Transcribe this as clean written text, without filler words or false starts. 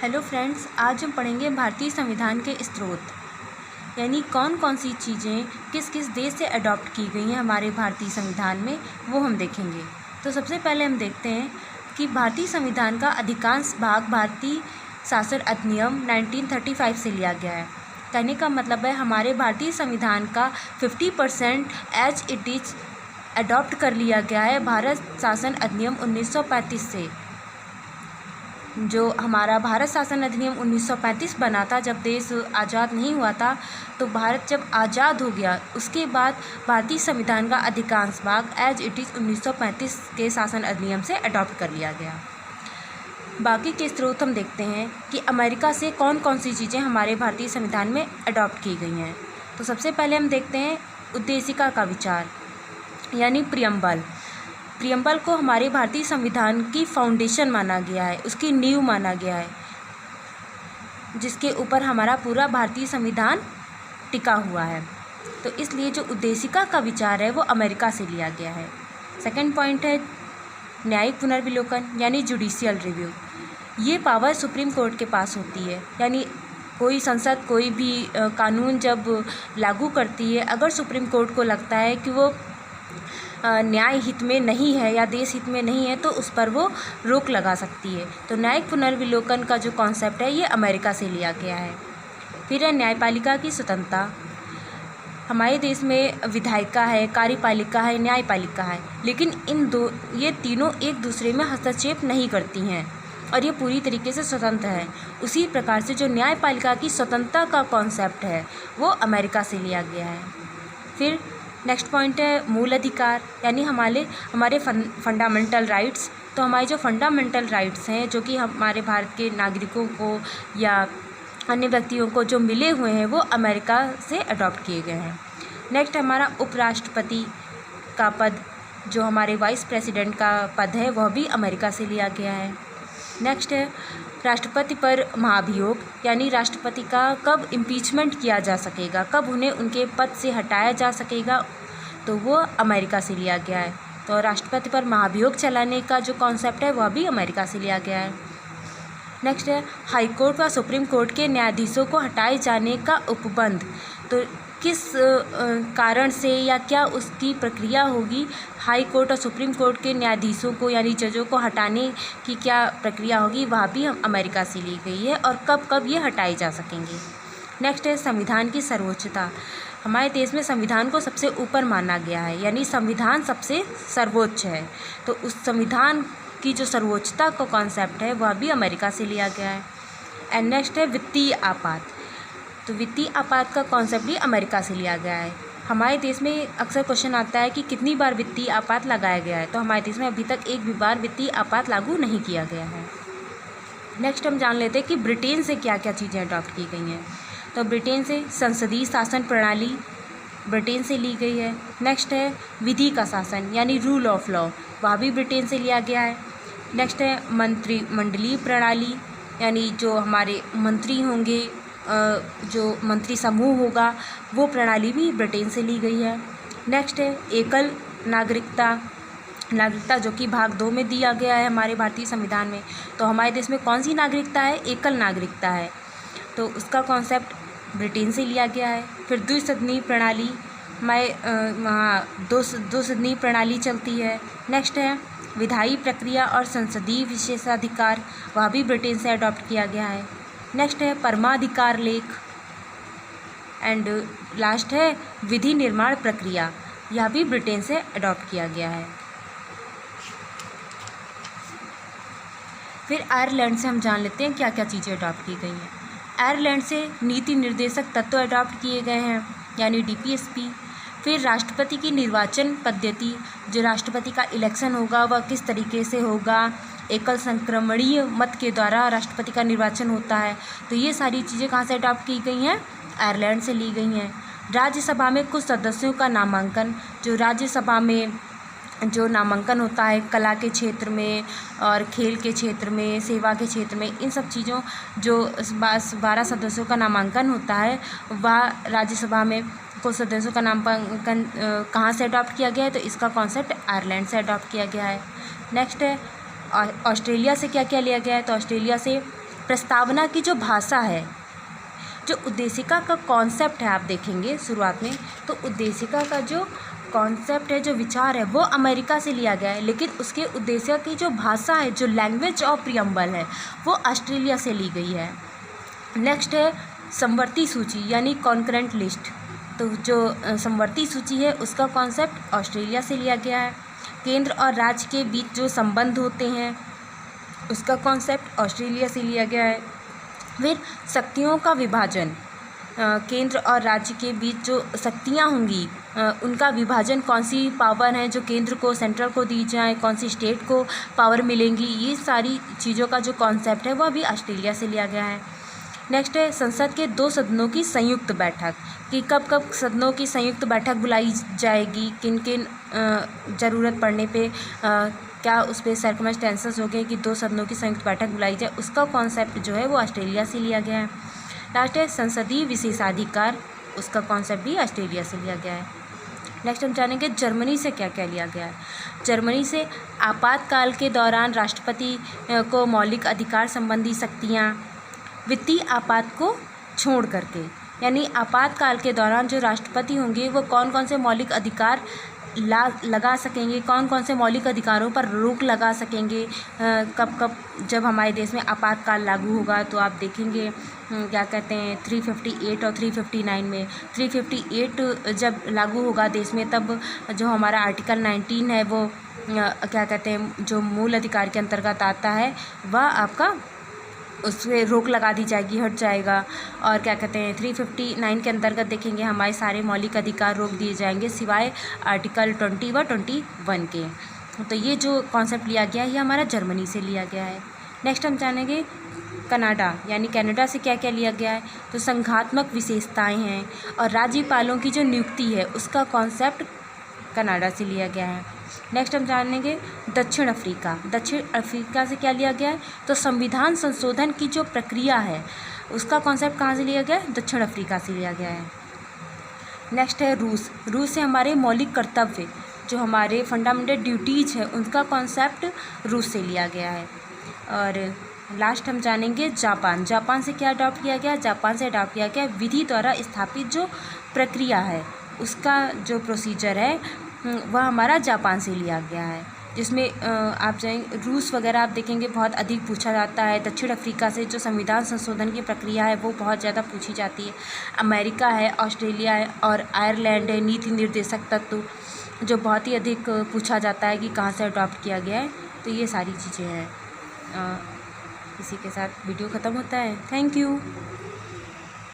Hello friends, आज हम पढ़ेंगे भारतीय संविधान के स्रोत, यानी कौन कौन सी चीज़ें किस किस देश से अडॉप्ट की गई हैं हमारे भारतीय संविधान में, वो हम देखेंगे। तो सबसे पहले हम देखते हैं कि भारतीय संविधान का अधिकांश भाग भारतीय शासन अधिनियम 1935 से लिया गया है। कहने का मतलब है हमारे भारतीय संविधान का 50% एज इट इज अडॉप्ट कर लिया गया है भारत शासन अधिनियम 1935 से। जो हमारा भारत शासन अधिनियम 1935 बना था, जब देश आज़ाद नहीं हुआ था, तो भारत जब आज़ाद हो गया उसके बाद भारतीय संविधान का अधिकांश भाग एज इट इज़ 1935 के शासन अधिनियम से अडॉप्ट कर लिया गया। बाकी के स्रोत हम देखते हैं कि अमेरिका से कौन कौन सी चीज़ें हमारे भारतीय संविधान में अडॉप्ट की गई हैं। तो सबसे पहले हम देखते हैं उद्देशिका का विचार, यानी प्रियम्बल को हमारे भारतीय संविधान की फाउंडेशन माना गया है, उसकी नींव माना गया है, जिसके ऊपर हमारा पूरा भारतीय संविधान टिका हुआ है। तो इसलिए जो उद्देशिका का विचार है वो अमेरिका से लिया गया है। सेकंड पॉइंट है न्यायिक पुनर्विलोकन, यानी जुडिशियल रिव्यू। ये पावर सुप्रीम कोर्ट के पास होती है, यानी कोई संसद कोई भी कानून जब लागू करती है, अगर सुप्रीम कोर्ट को लगता है कि वो न्याय हित में नहीं है या देश हित में नहीं है, तो उस पर वो रोक लगा सकती है। तो न्यायिक पुनर्विलोकन का जो कॉन्सेप्ट है ये अमेरिका से लिया गया है। फिर है न्यायपालिका की स्वतंत्रता। हमारे देश में विधायिका है, कार्यपालिका है, न्यायपालिका है, लेकिन ये तीनों एक दूसरे में हस्तक्षेप नहीं करती हैं और ये पूरी तरीके से स्वतंत्र है। उसी प्रकार से जो न्यायपालिका की स्वतंत्रता का कॉन्सेप्ट है वो अमेरिका से लिया गया है। फिर नेक्स्ट पॉइंट है मूल अधिकार, यानी हमारे फंडामेंटल राइट्स। तो हमारे जो फंडामेंटल राइट्स हैं, जो कि हमारे भारत के नागरिकों को या अन्य व्यक्तियों को जो मिले हुए हैं, वो अमेरिका से अडॉप्ट किए गए हैं। नेक्स्ट हमारा उपराष्ट्रपति का पद, जो हमारे वाइस प्रेसिडेंट का पद है, वह भी अमेरिका से लिया गया है। नेक्स्ट है राष्ट्रपति पर महाभियोग, यानी राष्ट्रपति का कब इम्पीचमेंट किया जा सकेगा, कब उन्हें उनके पद से हटाया जा सकेगा, तो वो अमेरिका से लिया गया है। तो राष्ट्रपति पर महाभियोग चलाने का जो कॉन्सेप्ट है वह भी अमेरिका से लिया गया है। नेक्स्ट है हाई कोर्ट व सुप्रीम कोर्ट के न्यायाधीशों को हटाए जाने का उपबंध। तो किस कारण से या क्या उसकी प्रक्रिया होगी, हाई कोर्ट और सुप्रीम कोर्ट के न्यायाधीशों को यानी जजों को हटाने की क्या प्रक्रिया होगी, वह भी हम अमेरिका से ली गई है और कब कब ये हटाए जा सकेंगे। नेक्स्ट है संविधान की सर्वोच्चता। हमारे देश में संविधान को सबसे ऊपर माना गया है, यानी संविधान सबसे सर्वोच्च है। तो उस संविधान की जो सर्वोच्चता का कॉन्सेप्ट है वह भी अमेरिका से लिया गया है। एंड नेक्स्ट है वित्तीय आपात। तो वित्तीय आपात का कॉन्सेप्ट भी अमेरिका से लिया गया है। हमारे देश में अक्सर क्वेश्चन आता है कि कितनी बार वित्तीय आपात लगाया गया है, तो हमारे देश में अभी तक एक भी बार वित्तीय आपात लागू नहीं किया गया है। नेक्स्ट हम जान लेते हैं कि ब्रिटेन से क्या क्या चीज़ें अडॉप्ट की गई हैं। तो ब्रिटेन से संसदीय शासन प्रणाली ब्रिटेन से ली गई है। नेक्स्ट है विधि का शासन, यानी रूल ऑफ लॉ, वह भी ब्रिटेन से लिया गया है। नेक्स्ट है मंत्रिमंडलीय प्रणाली, यानी जो हमारे मंत्री होंगे, जो मंत्री समूह होगा, वो प्रणाली भी ब्रिटेन से ली गई है। नेक्स्ट है एकल नागरिकता, जो कि भाग 2 में दिया गया है हमारे भारतीय संविधान में। तो हमारे देश में कौन सी नागरिकता है, एकल नागरिकता है, तो उसका कॉन्सेप्ट ब्रिटेन से लिया गया है। फिर द्विसदनीय प्रणाली, वहाँ दो सदनीय प्रणाली चलती है। नेक्स्ट है विधायी प्रक्रिया और संसदीय विशेषाधिकार, वह भी ब्रिटेन से अडॉप्ट किया गया है। नेक्स्ट है परमाधिकार लेख। एंड लास्ट है विधि निर्माण प्रक्रिया, यह भी ब्रिटेन से अडॉप्ट किया गया है। फिर आयरलैंड से हम जान लेते हैं क्या क्या चीज़ें अडॉप्ट की गई हैं। आयरलैंड से नीति निर्देशक तत्व अडॉप्ट किए गए हैं, यानी DPSP। फिर राष्ट्रपति की निर्वाचन पद्धति, जो राष्ट्रपति का इलेक्शन होगा वह किस तरीके से होगा, एकल संक्रमणीय मत के द्वारा राष्ट्रपति का निर्वाचन होता है। तो ये सारी चीज़ें कहाँ से अडॉप्ट की गई हैं, आयरलैंड से ली गई हैं। राज्यसभा में कुछ सदस्यों का नामांकन, जो राज्यसभा में जो नामांकन होता है कला के क्षेत्र में और खेल के क्षेत्र में, सेवा के क्षेत्र में, इन सब चीज़ों जो 12 सदस्यों का नामांकन होता है, वह राज्यसभा में कुछ सदस्यों का नामांकन कहाँ से अडॉप्ट किया गया है, तो इसका कॉन्सेप्ट आयरलैंड से अडॉप्ट किया गया है। नेक्स्ट है ऑस्ट्रेलिया से क्या क्या लिया गया है। तो ऑस्ट्रेलिया से प्रस्तावना की जो भाषा है, जो उद्देशिका का कॉन्सेप्ट है, आप देखेंगे शुरुआत में तो उद्देशिका का जो कॉन्सेप्ट है, जो विचार है, वो अमेरिका से लिया गया है, लेकिन उसके उद्देशिका की जो भाषा है, जो लैंग्वेज ऑफ प्रियम्बल है, वो ऑस्ट्रेलिया से ली गई है। नेक्स्ट है समवर्ती सूची यानी कॉन्करेंट लिस्ट। तो जो समवर्ती सूची है उसका कॉन्सेप्ट ऑस्ट्रेलिया से लिया गया है। केंद्र और राज्य के बीच जो संबंध होते हैं उसका कॉन्सेप्ट ऑस्ट्रेलिया से लिया गया है। फिर शक्तियों का विभाजन, केंद्र और राज्य के बीच जो शक्तियाँ होंगी उनका विभाजन, कौन सी पावर है जो केंद्र को, सेंट्रल को दी जाए, कौन सी स्टेट को पावर मिलेंगी, ये सारी चीज़ों का जो कॉन्सेप्ट है वह भी ऑस्ट्रेलिया से लिया गया है। नेक्स्ट है संसद के 2 सदनों की संयुक्त बैठक, कि कब कब सदनों की संयुक्त बैठक बुलाई जाएगी, किन किन ज़रूरत पड़ने पे क्या उस पर सर्कमस्टेंसेस हो गए कि 2 सदनों की संयुक्त बैठक बुलाई जाए, उसका कॉन्सेप्ट जो है वो ऑस्ट्रेलिया से लिया गया है। लास्ट है संसदीय विशेषाधिकार, उसका कॉन्सेप्ट भी ऑस्ट्रेलिया से लिया गया है। नेक्स्ट हम जानेंगे जर्मनी से क्या क्या लिया गया है। जर्मनी से आपातकाल के दौरान राष्ट्रपति को मौलिक अधिकार संबंधी शक्तियाँ, वित्तीय आपात को छोड़ करके, यानी आपातकाल के दौरान जो राष्ट्रपति होंगे वो कौन कौन से मौलिक अधिकार लगा सकेंगे, कौन कौन से मौलिक अधिकारों पर रोक लगा सकेंगे, कब कब जब हमारे देश में आपातकाल लागू होगा। तो आप देखेंगे क्या कहते हैं 358 और 359 में 358 जब लागू होगा देश में, तब जो हमारा आर्टिकल 19 है वो क्या कहते हैं जो मूल अधिकार के अंतर्गत आता है वह आपका उस पर रोक लगा दी जाएगी, हट जाएगा। और क्या कहते हैं 359 के अंतर्गत देखेंगे हमारे सारे मौलिक अधिकार रोक दिए जाएंगे सिवाय आर्टिकल 20 व 21 के। तो ये जो कॉन्सेप्ट लिया गया है ये हमारा जर्मनी से लिया गया है। नेक्स्ट हम जानेंगे कनाडा, यानी कनाडा से क्या क्या लिया गया है। तो संघात्मक विशेषताएं हैं और राज्यपालों की जो नियुक्ति है उसका कॉन्सेप्ट कनाडा से लिया गया है। नेक्स्ट हम जानेंगे दक्षिण अफ्रीका। दक्षिण अफ्रीका से क्या लिया गया है, तो संविधान संशोधन की जो प्रक्रिया है उसका कॉन्सेप्ट कहाँ से लिया गया है, दक्षिण अफ्रीका से लिया गया है। नेक्स्ट है रूस। रूस से हमारे मौलिक कर्तव्य, जो हमारे फंडामेंटल ड्यूटीज़ है उनका कॉन्सेप्ट रूस से लिया गया है। और लास्ट हम जानेंगे जापान। जापान से क्या अडॉप्ट किया गया, जापान से अडॉप्ट किया गया विधि द्वारा स्थापित जो प्रक्रिया है उसका जो प्रोसीजर है वह हमारा जापान से लिया गया है, जिसमें आप जाएंगे रूस वगैरह आप देखेंगे बहुत अधिक पूछा जाता है। दक्षिण अफ्रीका से जो संविधान संशोधन की प्रक्रिया है वो बहुत ज़्यादा पूछी जाती है। अमेरिका है, ऑस्ट्रेलिया है और आयरलैंड है नीति निर्देशक तत्व, जो बहुत ही अधिक पूछा जाता है कि कहाँ से अडॉप्ट किया गया है। तो ये सारी चीज़ें हैं। इसी के साथ वीडियो ख़त्म होता है। Thank you.